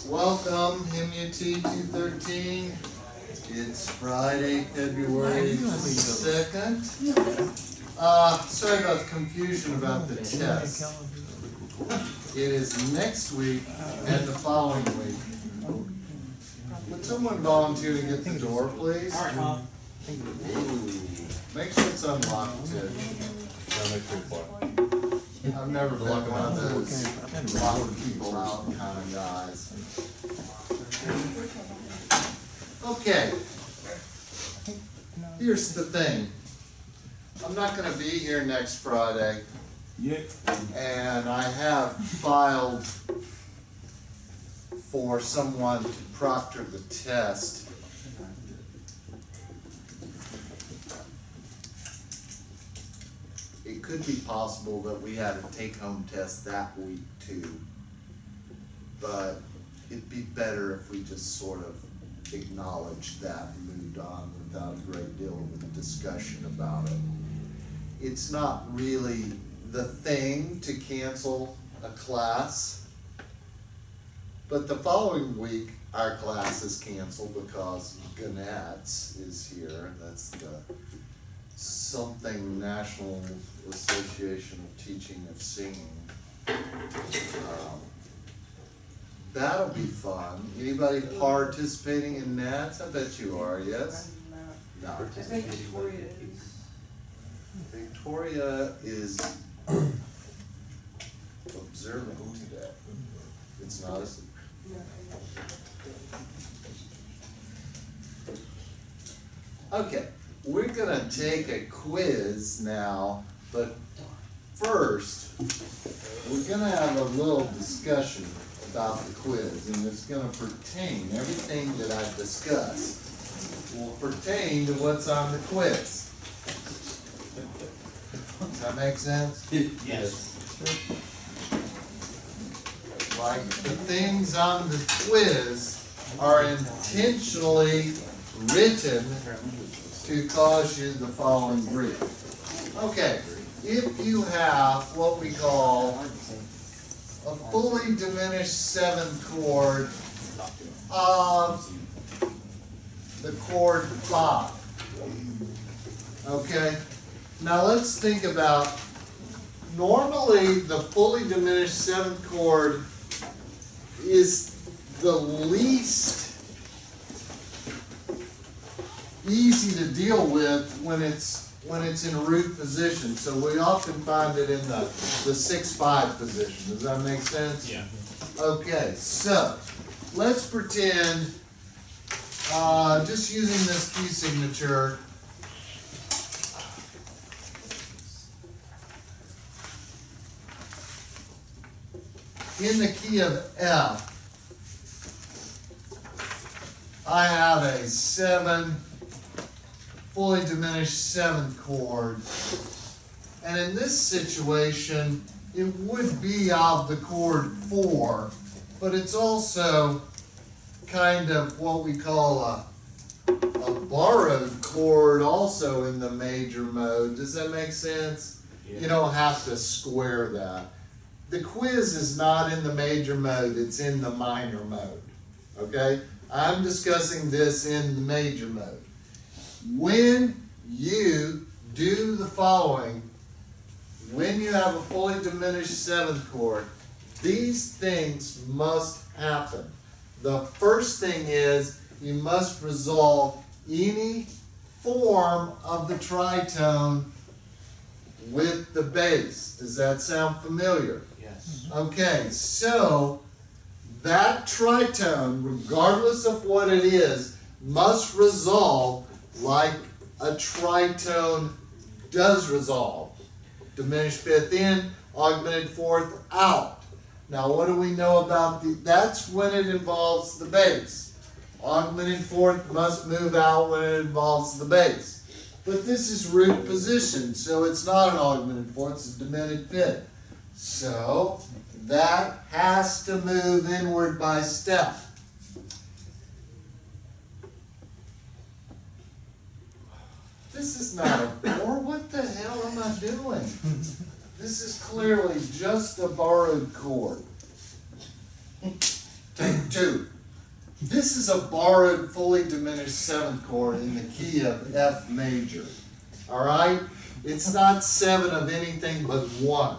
Welcome, MUT 213. It's Friday, February 2nd. Sorry about the confusion about the test. It is next week and the following week. Would someone volunteer to get the door, please? All right, Mom. Make sure it's unlocked, too. I've never been one of those lock people out kind of guys. Okay. Here's the thing. I'm not going to be here next Friday. And I have filed for someone to proctor the test. It could be possible that we had a take-home test that week too, but it'd be better if we just sort of acknowledged that and moved on without a great deal of a discussion about it. It's not really the thing to cancel a class, but the following week our class is canceled because Ganats is here. That's the something National Association of Teaching of Singing. That'll be fun. Anybody participating in Nats? I bet you are, yes? No. I think Victoria is. Victoria is observing today. It's not a... Okay, we're gonna take a quiz now, but first, we're gonna have a little discussion about the quiz, and it's gonna pertain, everything that I've discussed will pertain to what's on the quiz. Does that make sense? Yes. Like the things on the quiz are intentionally written to cause you the following grief. Okay, if you have what we call a fully diminished seventh chord of the chord 5. Okay, now let's think about, normally the fully diminished seventh chord is the least easy to deal with when it's in root position. So we often find it in the 6-5 position. Does that make sense? Yeah. Okay, so let's pretend, just using this key signature, in the key of F, I have a 7, fully diminished 7th chord. And in this situation, it would be of the chord 4, but it's also kind of what we call a borrowed chord also in the major mode. Does that make sense? Yeah. You don't have to square that. The quiz is not in the major mode, it's in the minor mode. Okay? I'm discussing this in the major mode. When you do the following, when you have a fully diminished 7th chord, these things must happen. The first thing is you must resolve any form of the tritone with the bass. Does that sound familiar? Yes. Okay, so that tritone, regardless of what it is, must resolve like a tritone does resolve. Diminished 5th in, augmented 4th out. Now what do we know about that's when it involves the bass. Augmented 4th must move out when it involves the bass. But this is root position, so it's not an augmented 4th, it's a diminished 5th. So that has to move inward by step. This is not a 4. What the hell am I doing? This is clearly just a borrowed chord. Take two. This is a borrowed, fully diminished seventh chord in the key of F major. All right? It's not 7 of anything but 1.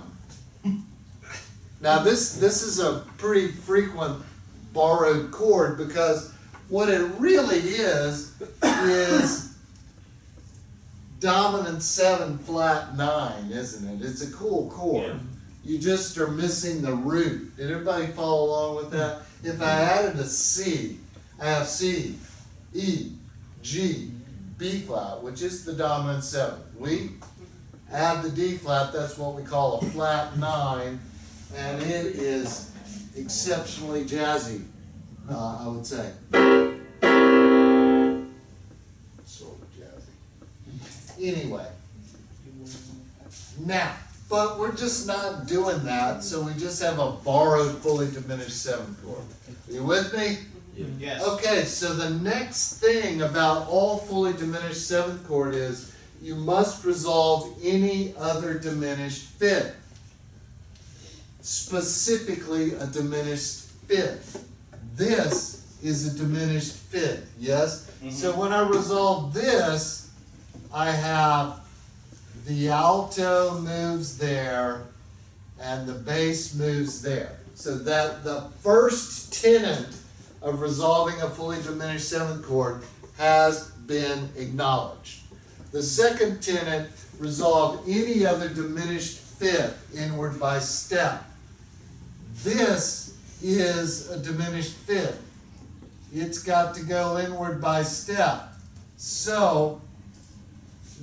Now this is a pretty frequent borrowed chord because what it really is dominant 7 flat 9, isn't it? It's a cool chord. Yeah. You just are missing the root. Did everybody follow along with that? If I added a C, I have C, E, G, B flat, which is the dominant 7. We add the D flat, that's what we call a flat 9, and it is exceptionally jazzy, I would say. Sort of jazzy. Anyway, now, but we're just not doing that, so we just have a borrowed, fully diminished 7th chord. Are you with me? Yes. Okay, so the next thing about all fully diminished 7th chord is you must resolve any other diminished fifth. Specifically a diminished fifth. This is a diminished fifth, yes? Mm-hmm. So when I resolve this, I have the alto moves there and the bass moves there. So that the first tenet of resolving a fully diminished 7th chord has been acknowledged. The second tenet, resolve any other diminished fifth inward by step. This is a diminished fifth. It's got to go inward by step. So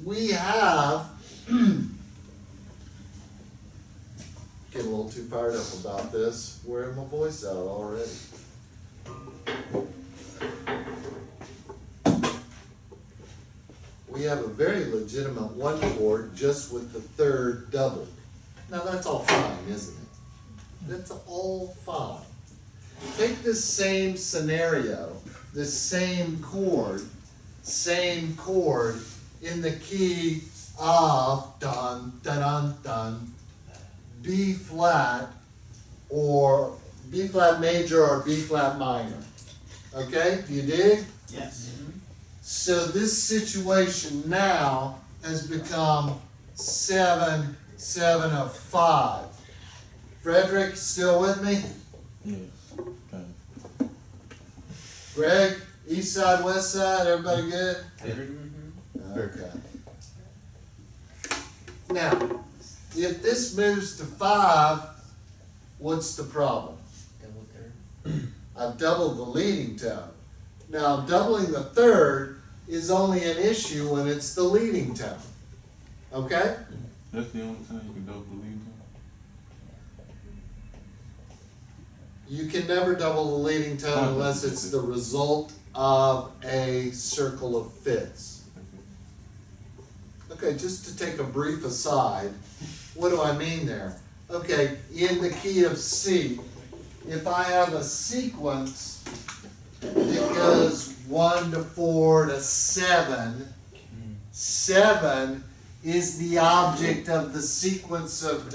we have getting a little too fired up about this, wearing my voice out already. We have a very legitimate 1 chord just with the 3rd doubled. Now that's all fine, isn't it? That's all fine. Take this same scenario, this same chord in the key of dun dun dun dun B flat or B flat major or B flat minor. Okay, do you dig? Yes. So this situation now has become 7, 7 of 5. Frederick, still with me? Yes. Okay. Greg, east side, west side, everybody good? Mm-hmm. Okay. Now, if this moves to 5, what's the problem? I've doubled the leading tone. Now, doubling the 3rd is only an issue when it's the leading tone. Okay? That's the only time you can double the lead tone? You can never double the leading tone unless it's the result of a circle of fifths. Okay, just to take a brief aside, what do I mean there? Okay, in the key of C, if I have a sequence that goes 1 to 4 to 7, 7 is the object of the sequence of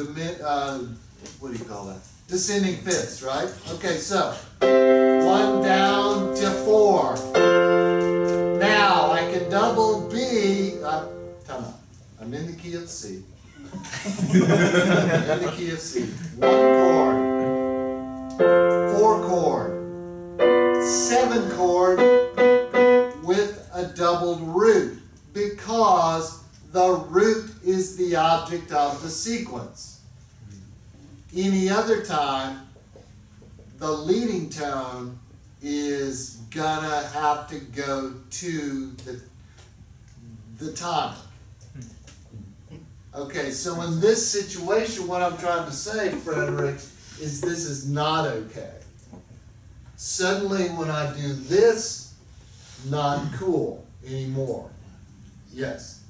what do you call that? Descending fifths, right? Okay, so 1 down to 4. Now I can double B. Time out. I'm in the key of C. In the key of C. 1 chord, 4 chord, 7 chord with a doubled root because the root is the object of the sequence. Any other time, the leading tone is gonna have to go to the tonic. Okay, so in this situation, what I'm trying to say, Frederick, is this is not okay. Suddenly, when I do this, not cool anymore. Yes?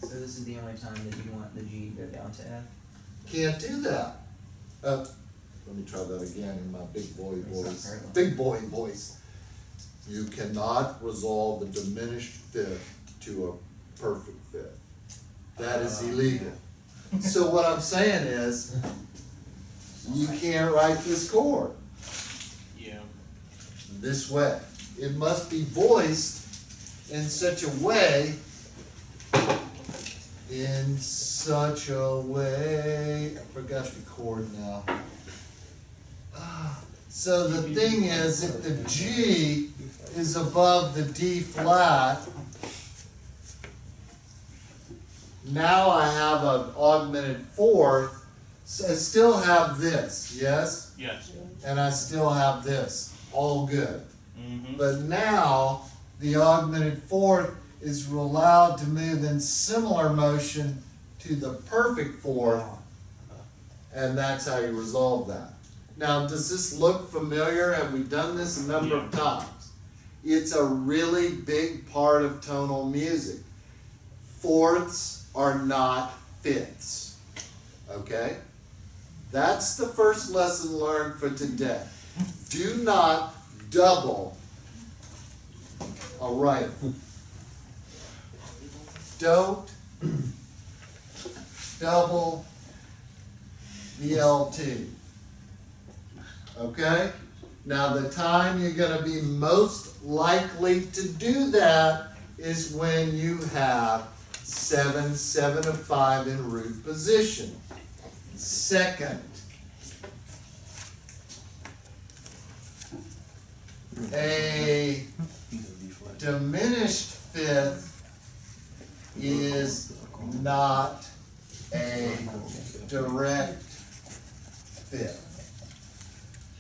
So this is the only time that you want the G to go down to F? Can't do that. Let me try that again in my big boy It's not voice. very long. Big boy voice. You cannot resolve a diminished fifth to a perfect fifth. That is illegal. So what I'm saying is, you can't write this chord Yeah. this way. It must be voiced in such a way, I forgot the chord now. So the thing is, if the G is above the D flat, now I have an augmented fourth, so I still have this, yes? Yes. And I still have this, all good. Mm-hmm. But now, the augmented fourth is allowed to move in similar motion to the perfect fourth, and that's how you resolve that. Now, does this look familiar? Have we done this a number of times? It's a really big part of tonal music. Fourths are not fifths, okay? That's the first lesson learned for today. Do not double a right. Don't double the LT. Okay? Now the time you're going to be most likely to do that is when you have 7, 7 of 5 in root position. Second, a diminished fifth is not a direct fifth.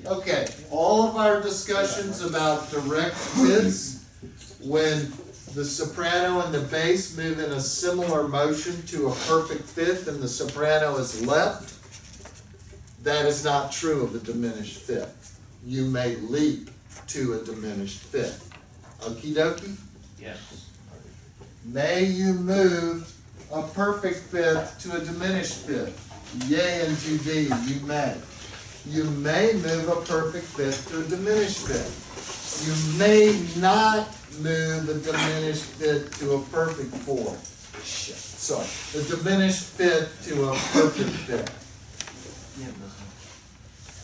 Okay, all of our discussions about direct fifths, when the soprano and the bass move in a similar motion to a perfect fifth and the soprano is left, that is not true of a diminished fifth. You may leap to a diminished fifth. Okie dokie? Yes. May you move a perfect fifth to a diminished fifth? Yea and to thee, you may. You may move a perfect fifth to a diminished fifth. You may not move a diminished fifth to a perfect fourth. Shit, sorry. A diminished fifth to a perfect fifth.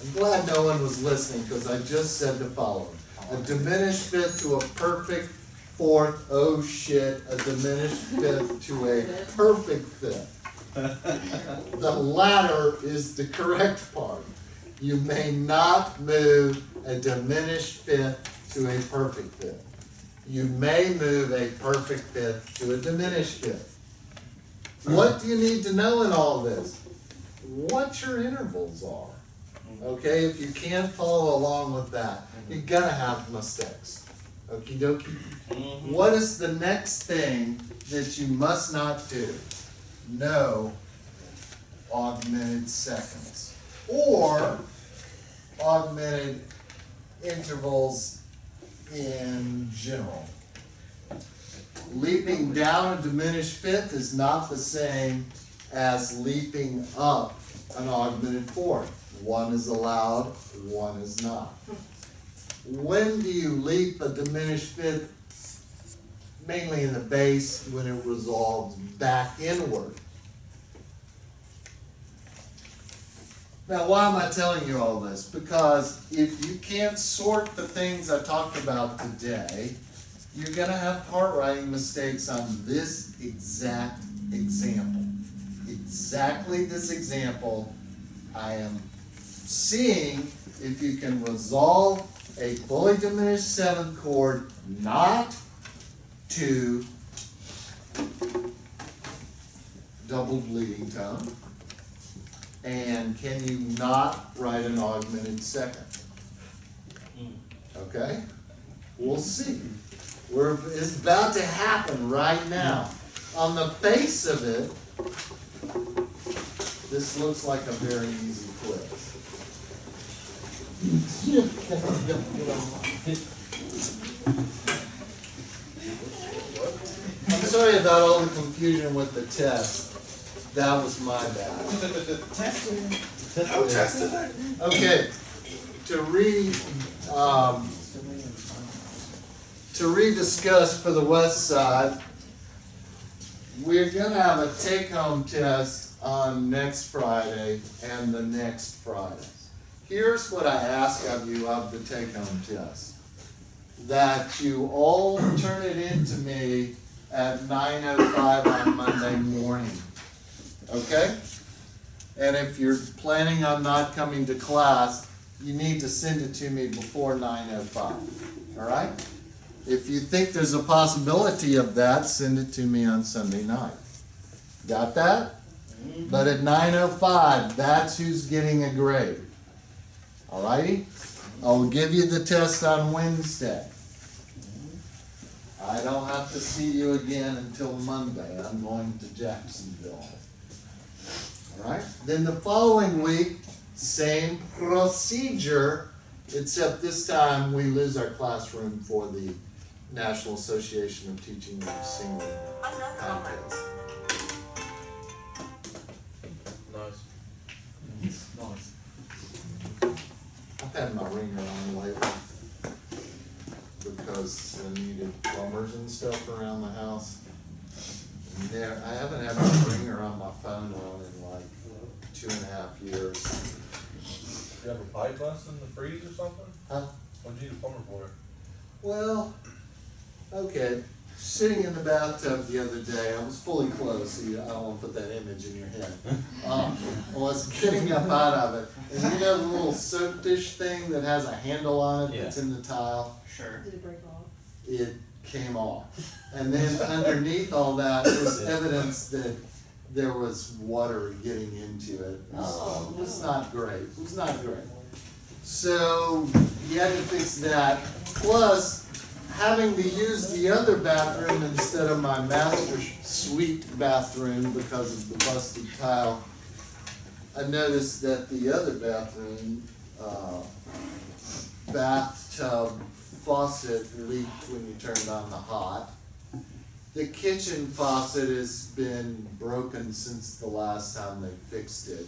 I'm glad no one was listening because I just said the following. A diminished fifth to a perfect fourth, oh shit, a diminished fifth to a perfect fifth. The latter is the correct part. You may not move a diminished fifth to a perfect fifth. You may move a perfect fifth to a diminished fifth. What do you need to know in all this? What your intervals are. Okay, if you can't follow along with that, you're gonna have mistakes. Okie dokie. What is the next thing that you must not do? No augmented seconds or augmented intervals in general. Leaping down a diminished fifth is not the same as leaping up an augmented fourth. One is allowed, one is not. When do you leap a diminished fifth? Mainly in the bass, when it resolves back inward. Now, why am I telling you all this? Because if you can't sort the things I talked about today, you're going to have part writing mistakes on this exact example. Exactly this example. I am seeing if you can resolve a fully diminished seventh chord not to double bleeding tone, and can you not write an augmented second? Okay? We'll see. It's about to happen right now. On the face of it, this looks like a very easy quiz. I'm sorry about all the confusion with the test. That was my bad. Okay, to rediscuss for the west side, we're gonna have a take-home test on next Friday and the next Friday. Here's what I ask of you of the take-home test. That you all turn it in to me at 9:05 on Monday morning. Okay? And if you're planning on not coming to class, you need to send it to me before 9:05. All right? If you think there's a possibility of that, send it to me on Sunday night. Got that? But at 9:05, that's who's getting a grade. All righty? I will give you the test on Wednesday. I don't have to see you again until Monday. I'm going to Jacksonville. All right? Then the following week, same procedure, except this time we lose our classroom for the National Association of Teaching and Singing contest. Nice. I've had my ringer on lately because I needed plumbers and stuff around the house. There, I haven't had my ringer on my phone on in like 2.5 years. You have a pipe bust in the freeze or something? Huh? What'd you need a plumber for? Well, okay. Sitting in the bathtub the other day, I was fully clothed, so I don't want to put that image in your head. I was getting up out of it, and you know the little soap dish thing that has a handle on it that's in the tile? Sure. Did it break off? It came off. And then underneath all that was evidence that there was water getting into it. It was not great. It was not great. So he had to fix that. Plus, having to use the other bathroom instead of my master suite bathroom because of the busted tile, I noticed that the other bathroom bathtub faucet leaked when you turned on the hot. The kitchen faucet has been broken since the last time they fixed it.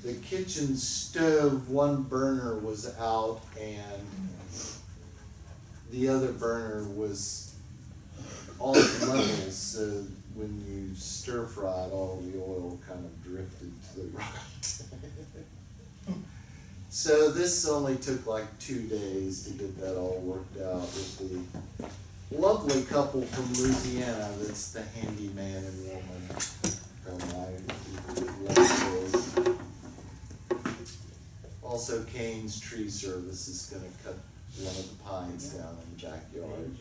The kitchen stove, one burner was out and the other burner was off levels, so when you stir fried, all the oil kind of drifted to the right. So this only took like 2 days to get that all worked out with the lovely couple from Louisiana that's the handyman and woman from my local. Also, Kane's Tree Service is going to cut one of the pines down in the backyard.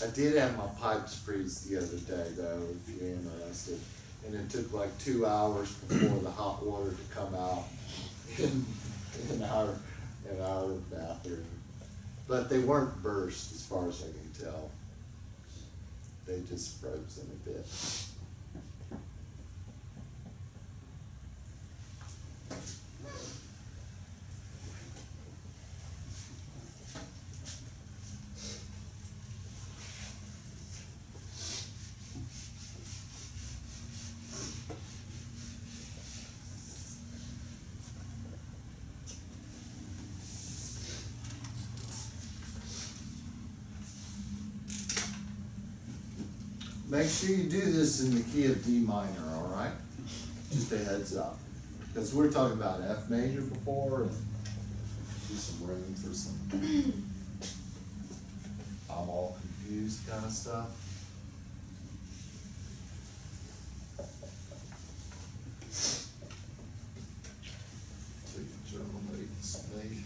I did have my pipes freeze the other day though, if you're interested. And it took like 2 hours before the hot water to come out in our bathroom. But they weren't burst as far as I can tell. They just froze in a bit. Make sure you do this in the key of D minor, all right? Just a heads up. Because we're talking about F major before, and do some room for some I'm all confused kind of stuff. Take a German rates, me.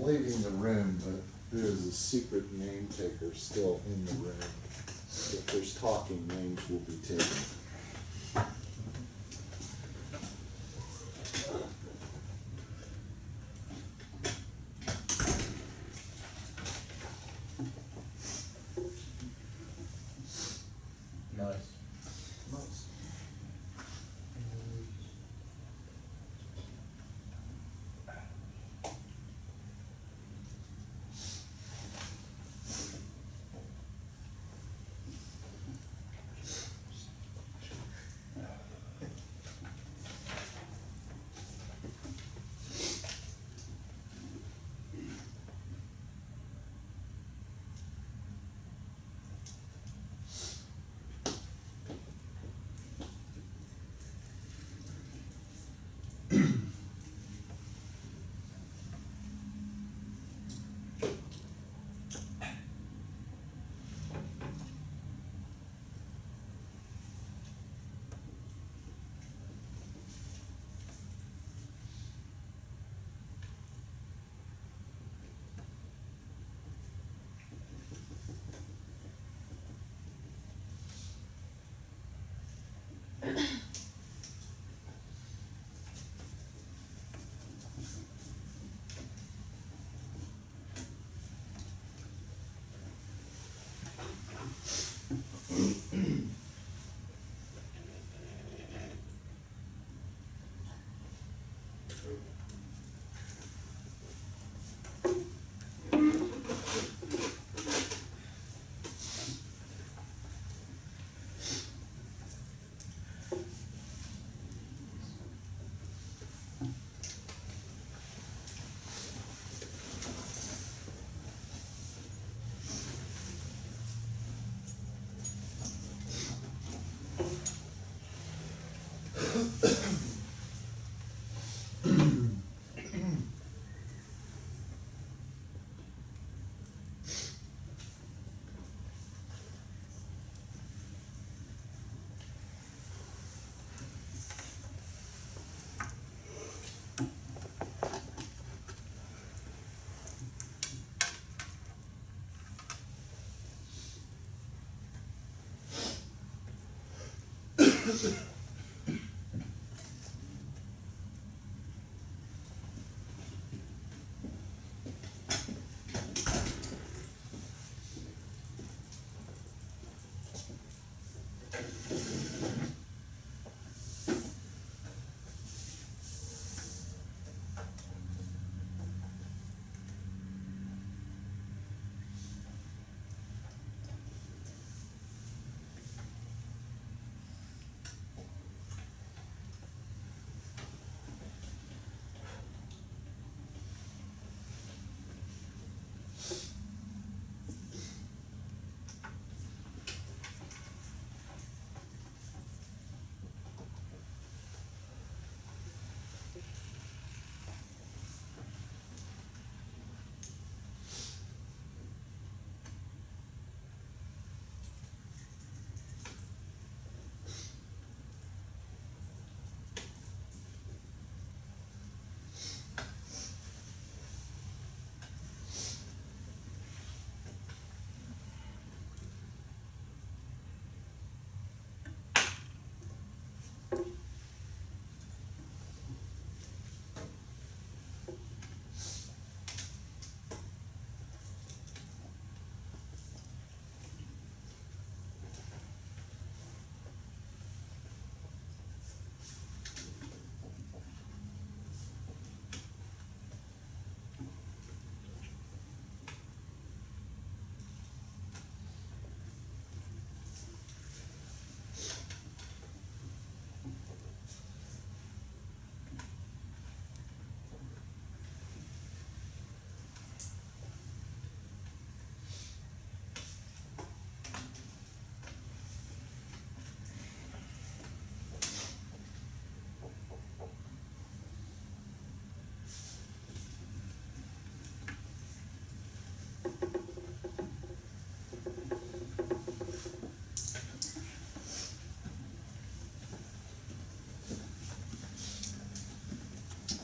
I'm leaving the room, but there is a secret name taker still in the room. If there's talking, names will be taken. Nice. Most.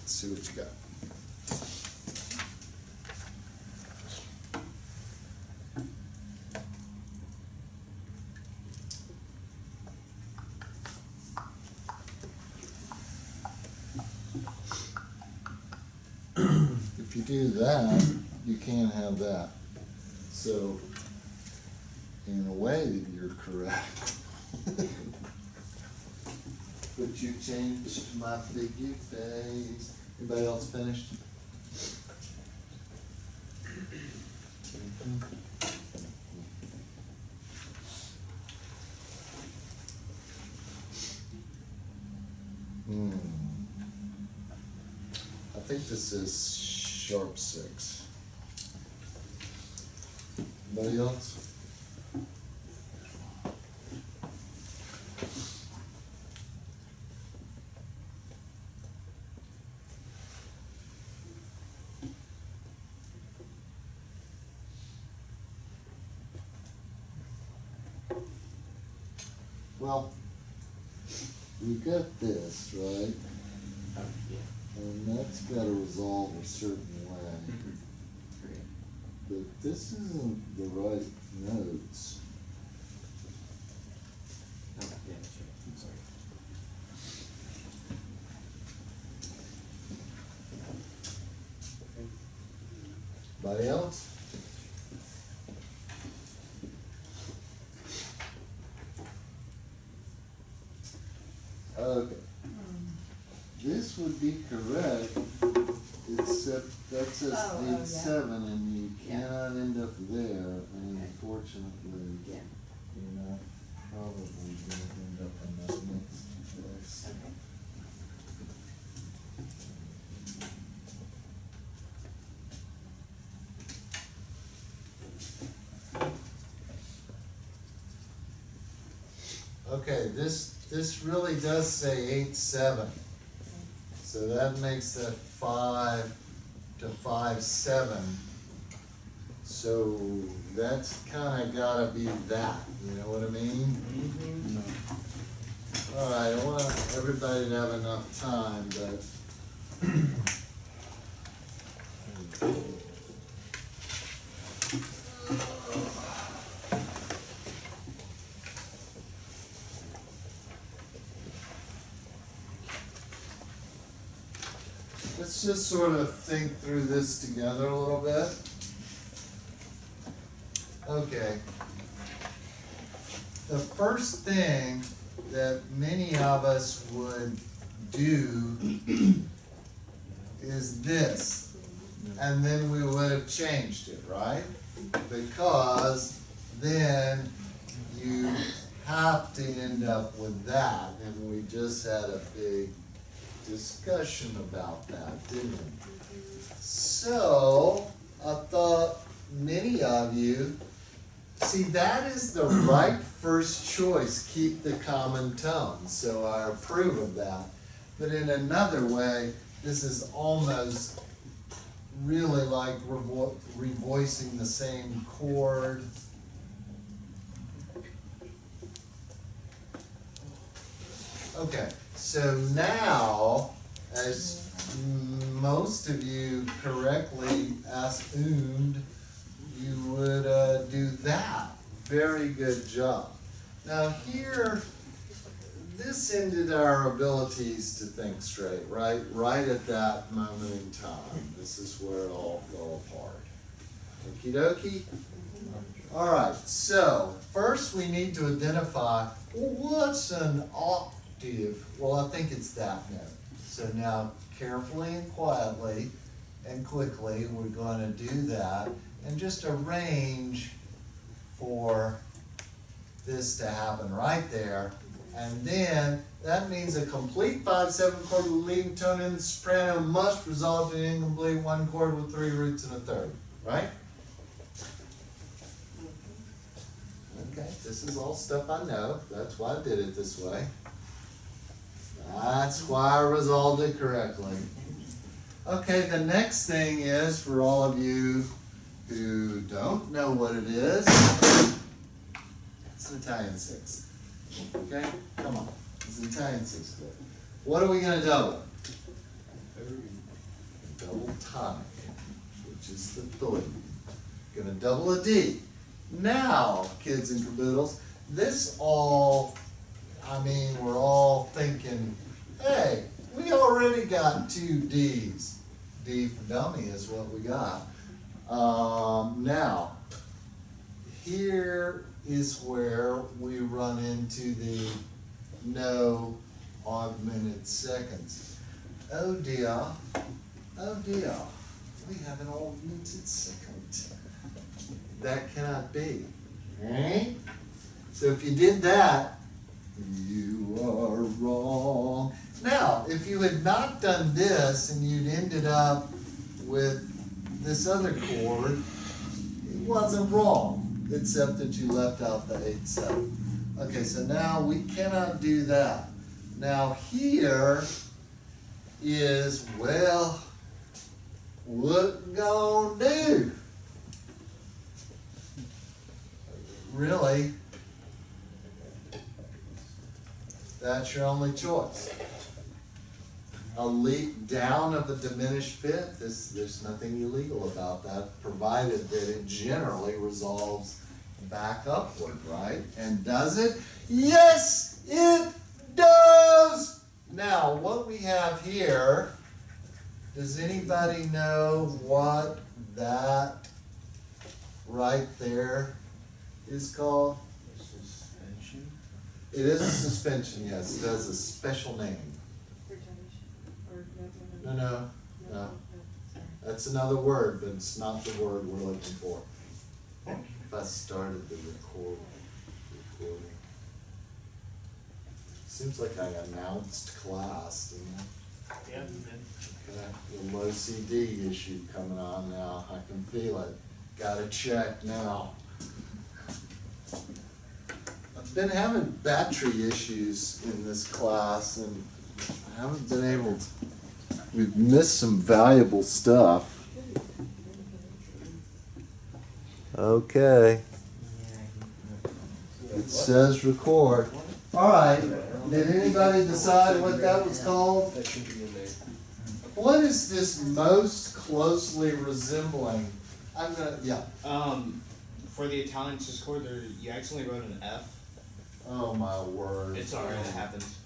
Let's see what you got. if you do that, you can't have that. So, in a way, you're correct. But you changed my figure phase. Anybody else finished? I think this is sharp 6. Anybody else? Well, we got this, right? Yeah. And that's gotta resolve a certain way. Great. But this isn't the right notes. Oh, yeah, sure. I'm sorry. Anybody else? Okay. This would be correct, except that says Oh, yeah. 8-7 and you Yeah. cannot end up there, and Okay. unfortunately, Yeah. you're not probably gonna end up in that next place. Okay. Okay, this really does say 8-7. So that makes that 5 to 5-7. So that's kinda gotta be that, you know what I mean? No. Alright, I want everybody to have enough time, but let's just sort of think through this together a little bit. Okay. The first thing that many of us would do is this, and then we would have changed it, right? Because then you have to end up with that, and we just had a big discussion about that, didn't we? So, I thought many of you, see, that is the right first choice, keep the common tone, so I approve of that. But in another way, this is almost really like revoicing the same chord. Okay, so now, as most of you correctly assumed, you would do that. Very good job. Now here, this ended our abilities to think straight, right? Right at that moment in time. This is where it all fell apart. Okie dokie? All right, so first we need to identify, well, what's an octave? Well, I think it's that note. So now carefully and quietly and quickly, we're going to do that and just arrange for this to happen right there. And then that means a complete 5/7 chord with leading tone in the soprano must result in an incomplete 1 chord with 3 roots and a third, right? Okay, this is all stuff I know. That's why I did it this way. That's why I resolved it correctly. Okay, the next thing is, for all of you who don't know what it is, it's an Italian 6. Okay, come on, it's an Italian 6 chord. What are we gonna double? Double tonic, which is the 3. Gonna double a D. Now, kids and caboodles, this all, I mean, we're all thinking, hey, we already got 2 Ds. D for dummy is what we got. Now, here is where we run into the no augmented seconds. Oh dear, we have an augmented second. That cannot be, right? So if you did that, you are wrong. Now, if you had not done this and you'd ended up with this other chord, it wasn't wrong, except that you left out the 8/7. Okay, so now we cannot do that. Now here is, well, what gonna do? Really, that's your only choice. A leap down of a diminished fifth, there's nothing illegal about that, provided that it generally resolves back upward, right? And does it? Yes, it does! Now, what we have here, does anybody know what that right there is called? Suspension? It is a suspension, yes. It has a special name. No. That's another word, but it's not the word we're looking for. If I started the recording. Seems like I announced class, didn't I? Yeah, you did. Okay, the low CD issue coming on now. I can feel it. Gotta check now. I've been having battery issues in this class and I haven't been able to. We've missed some valuable stuff. Okay. It says record. All right. Did anybody decide what that was called? That should be in there. What is this most closely resembling? I'm gonna, yeah. For the Italian Discord, there you accidentally wrote an F. Oh my word. It's alright, it happens.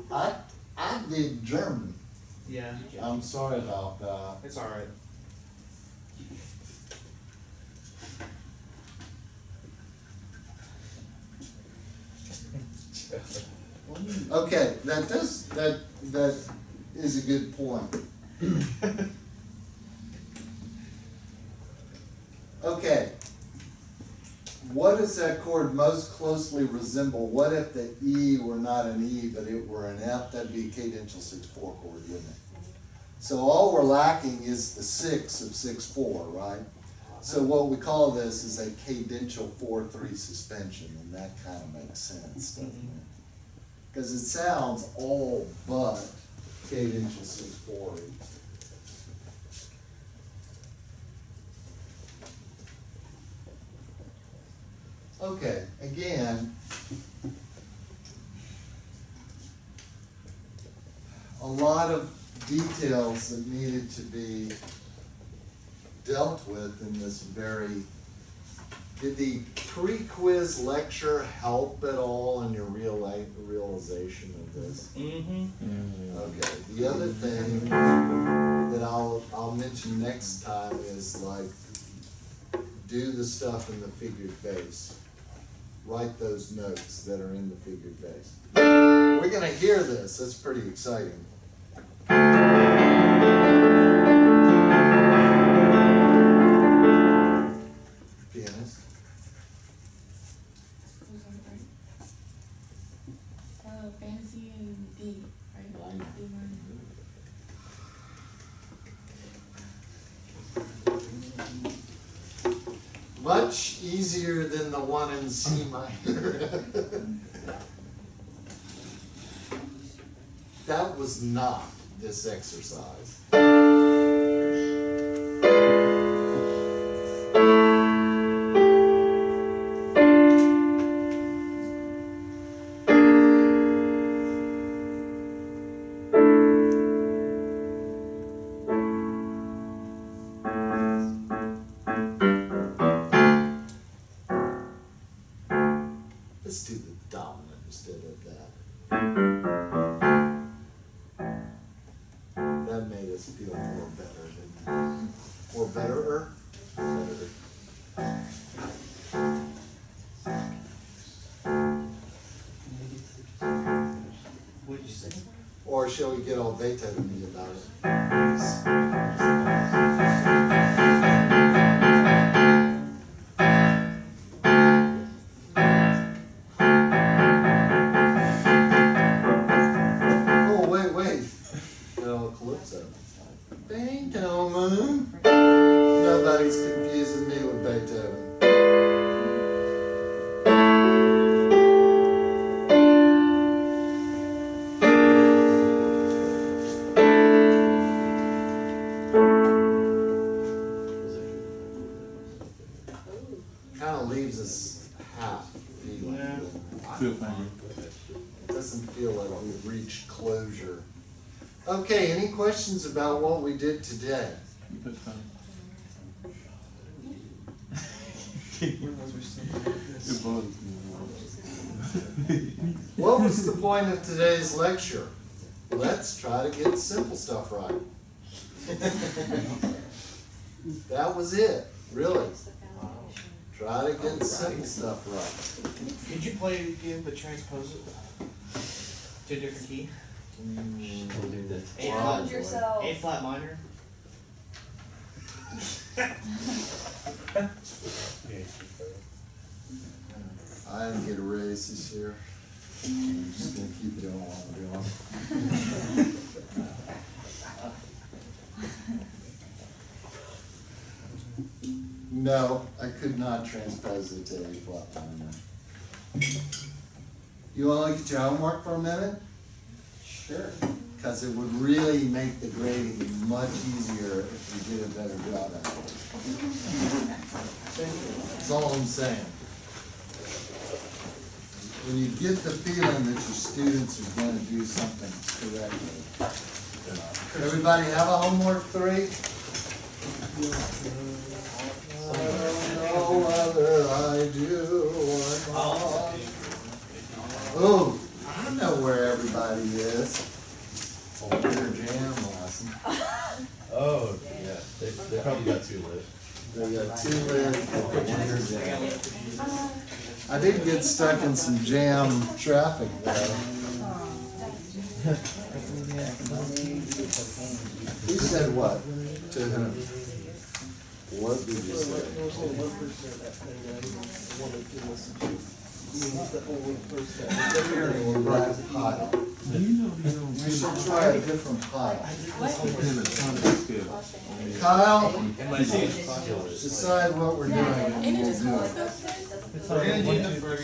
I did German. Yeah, I'm sorry about that. it's alright. Okay, that is a good point. Okay. What does that chord most closely resemble? What if the E were not an E, but it were an F? That'd be a cadential 6/4 chord, wouldn't it? So all we're lacking is the 6 of 6/4, right? So what we call this is a cadential 4/3 suspension, and that kind of makes sense, doesn't it? Because it sounds all but cadential 6/4. Okay, again, a lot of details that needed to be dealt with in this very. Did the pre-quiz lecture help at all in your realization of this? Mm-hmm. Okay, the other thing that I'll mention next time is like, do the stuff in the figured bass. Write those notes that are in the figured bass. We're gonna hear this, that's pretty exciting. Pianist? Fantasy and D, right? D minor. Much easier than the one in C minor. That was not this exercise. Let's do the dominant instead of that. us feel more better than, or betterer? Better. What'd you say? Or shall we get all Beethoven-y about it? Oh, wait. No, Calypso. Beethoven. Nobody's confusing me with Beethoven. Kind of leaves us half feeling. Yeah. It doesn't feel like we've reached closure. Okay, any questions about what we did today? What was the point of today's lecture? Let's try to get simple stuff right. That was it, really. Try to get simple stuff right. Could you play it again but transpose it to a different key? A Challenge yourself. A flat minor. I didn't get a raise this year. I'm just gonna keep it on while I'm doing. No, I could not transpose it to A flat minor. You wanna look at your homework for a minute? Sure. Because it would really make the grading much easier if you did a better job at it. That's all I'm saying. When you get the feeling that your students are going to do something correctly. Everybody have a homework 3? I don't know whether I do or not. Oh, I know where everybody is. Their jam lesson. Oh, yeah, they probably got 2 lit. They got 2 lit. I did get stuck in some jam traffic though. Who said what? To whom? What did you say? Right pile. We should try a different pile. Kyle, decide what we're doing. And it We'll just do holds it. those things? We're gonna do the first.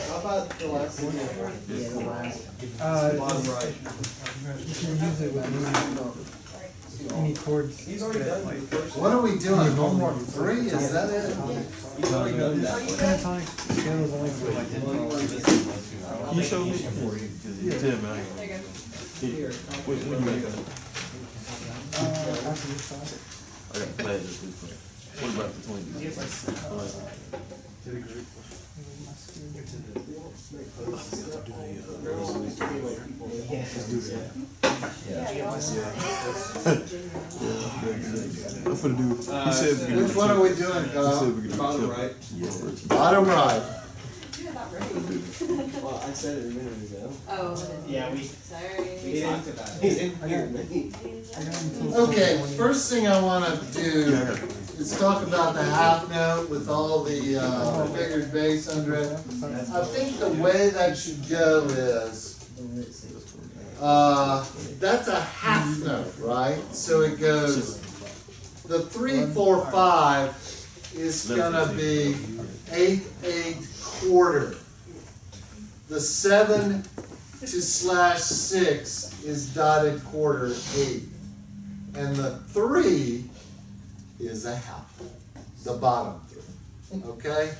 How about the last one? Yeah, the last. Bottom right. You can use it with any chords. He's already done the first. What are we doing? Homework 3? Is that it? He's already done that. Pentatonic scale is only for like 10 You showed me. There you go. After this class. What about the 20? Which one are we doing, Kyle? Bottom right. Bottom right. Well, I said it a minute ago. Oh, Yeah, we sorry. talked about it. He's in here. Okay, first thing I want to do is talk about the half note with all the figured bass under it. I think the way that should go is, that's a half note, right? So it goes, the 3, 4, 5 is gonna be 8, 8 quarter. The 7 to /6 is dotted quarter 8. And the 3 is a half, the bottom 3, okay?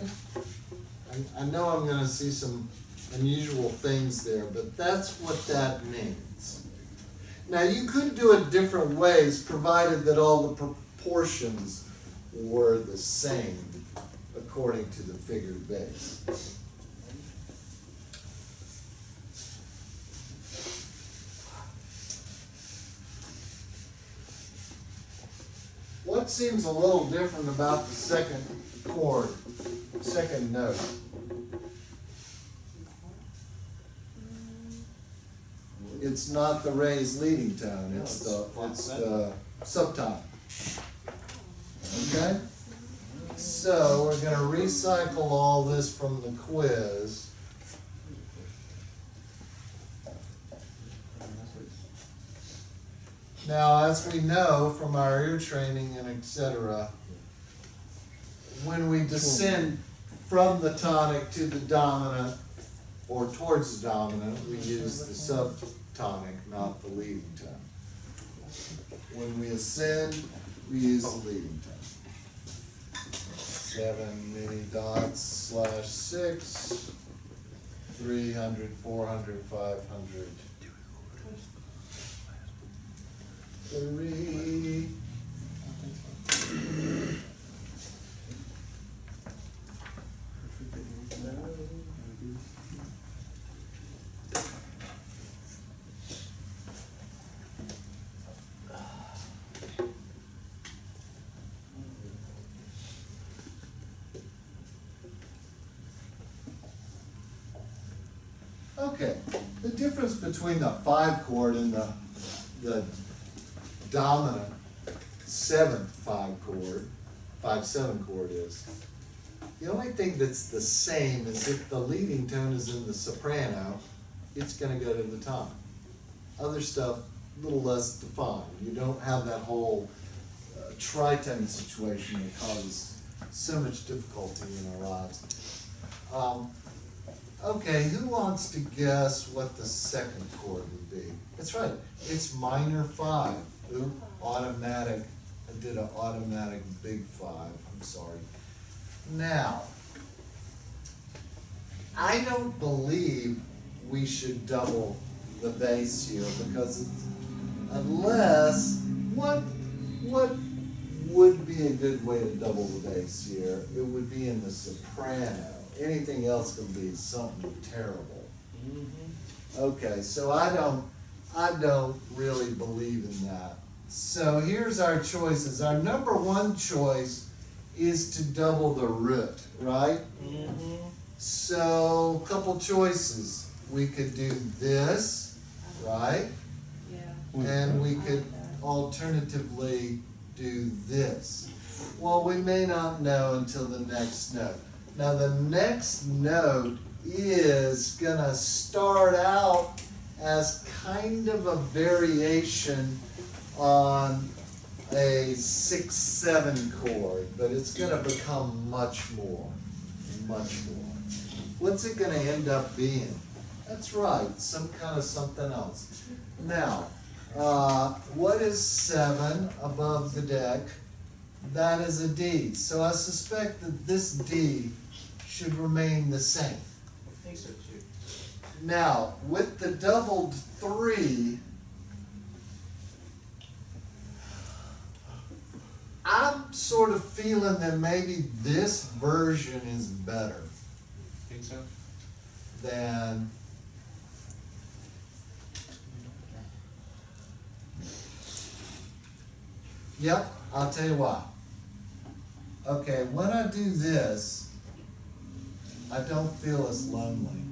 I know I'm gonna see some unusual things there, but that's what that means. Now you could do it different ways, provided that all the proportions were the same according to the figured bass. what seems a little different about the second chord, second note? It's not the raised leading tone, it's the subtone. Okay? So we're gonna recycle all this from the quiz. Now, as we know from our ear training and etc., when we descend from the tonic to the dominant or towards the dominant, we use the subtonic, not the leading tone. When we ascend, we use the leading tone. 7 mini dots slash 6, 300, 400, 500. 3. Okay, the difference between the 5 chord and the dominant 7th 5 chord, 5/7 chord is, the only thing that's the same is if the leading tone is in the soprano, it's gonna go to the tonic. Other stuff, a little less defined. You don't have that whole tritone situation that causes so much difficulty in our lives. Okay, who wants to guess what the second chord would be? That's right, it's minor 5. Ooh, automatic, I did an automatic big 5, I'm sorry. Now, I don't believe we should double the bass here because it's, unless, what would be a good way to double the bass here? It would be in the soprano. Anything else can be something terrible. Okay, so I don't really believe in that. So here's our choices. Our number 1 choice is to double the root, right? So a couple choices. We could do this, right? Yeah. And we could alternatively do this. Well, we may not know until the next note. Now the next note is gonna start out as kind of a variation on a 6/7 chord, but it's gonna become much more. What's it gonna end up being? That's right, some kind of something else. Now, what is 7 above the deck? That is a D. So I suspect that this D should remain the same. I think so too. Now, with the doubled 3, I'm sort of feeling that maybe this version is better Think so? than Yep, I'll tell you why. Okay, when I do this, I don't feel as lonely.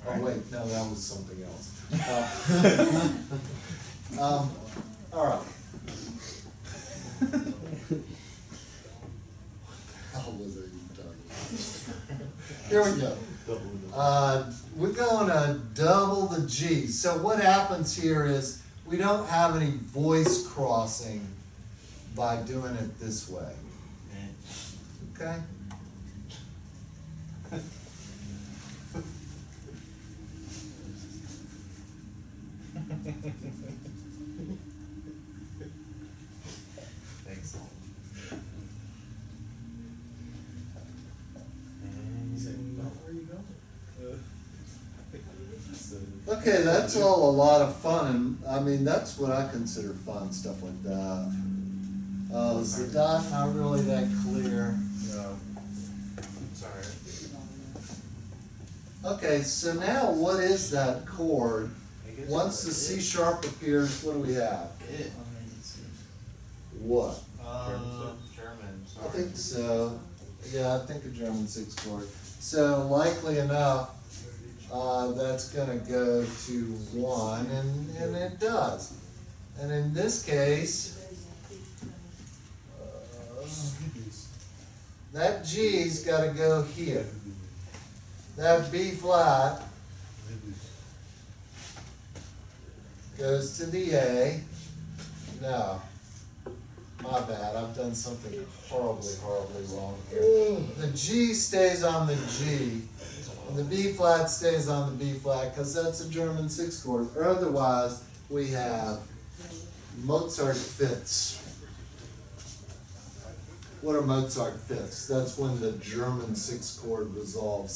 Oh wait, no, that was something else. All right. What the hell was I even talking about? Here we go. We're going to double the G. So what happens here is we don't have any voice crossing by doing it this way. Okay? Thanks. Where are you going? Okay, that's all a lot of fun, and I mean, that's what I consider fun, stuff like that. Is the dot not really that clear? No. Sorry. Okay, so now what is that chord? Once the C sharp appears, what do we have? It. What? German, I sorry. think so. Yeah, I think a German 6 chord. So likely enough, that's gonna go to 1, and it does. And in this case, that G's gotta go here. That B flat goes to the A. No, my bad, I've done something horribly wrong here. The G stays on the G, and the B flat stays on the B flat, because that's a German 6 chord. Or otherwise, we have Mozart fifths. What are Mozart fifths? That's when the German 6 chord resolves.